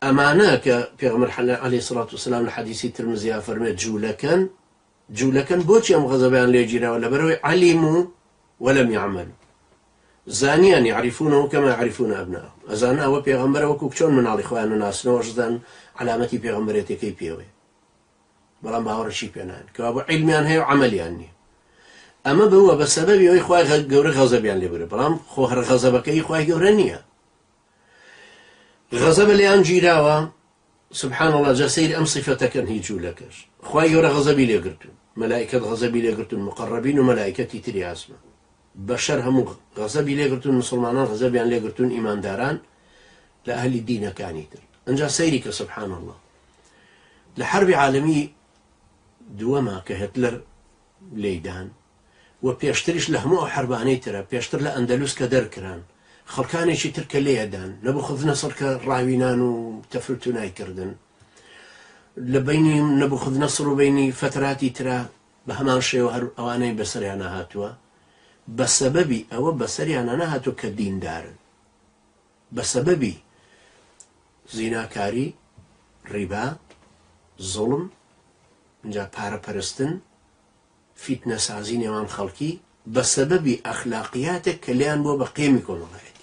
ئەمانە کە پێغەمبەر عەلەیهی سڵات وسلام لە حەدیسی ترمزیە فەرمێت جوولەکەن بۆچی ئەم غەزەبیان لێ گیراوە لەبەرەوەی عەلیموا وەلەم یعمەلوا، زانیان یعریفونەهو کەما یعریفون ئەبناءهم، ئەزانن ئەوە پێغەمبەرە وەکو چۆن مناڵی خۆیان ناسنەوە ژدان علامەتی پێغەمبەرێتەکەی پێوەیە، بەڵام باوەڕەشی پێنان کەوا بۆ عیلمیان هەیە و عەمەلیان نییە. ئەمە بووە بە سەبەبی ئەوەی خوای گەورە غەزەبیان لێ بگرێت، بەڵام خۆ هەر غەزەبەکەی خوای گەورە نییە. غەزەبە لێیان گیراوە، سبحان الله، جا سەیری ئەم صیفەتەکەن هیچ جوولەکەش. خوای گەورە غەزەبی لێگرتون، مەلائیکەت غەزەبی لێگرتون، مقەڕەبین و مەلائیکەتی تری ئاسمان، بەشەر هەموو غەزەبی لێگرتون، مسلمانان غەزەبیان لێگرتون، ئیمانداران لە ئەهلی دینەکانی تر. ئەنجا سەیری کە سبحان الله لە حەربی عالەمی دووەما کە هێتلەر لێیدان و پێشتریش لە هەموو ئەو حەربانەی ترە، پێشتر لە ئەندەلوس کە دەرکران، خەڵکانێکی تر کە لێدان، نەبوخذنەسڕ کە ڕاوینان و تەفروتونای کردن، لە بینی نەبوخذنەسڕ و بینی فتراتی ترە بە هەمان شێوە هەر ئەوانەی بەسەریان هاتووە، بە سەبەبی ئەوە بەسەریان نەهاتوو کە دیندارن، بە سەبەبی زیناکاری، ڕیبا، زوڵم، اینجا پارەپەرستن، فیتنە سازی نێوان خەڵکی، بە سەبەبی ئەخلاقیاتێک کە لیان بۆ بە قێمی کۆمەڵایەتی.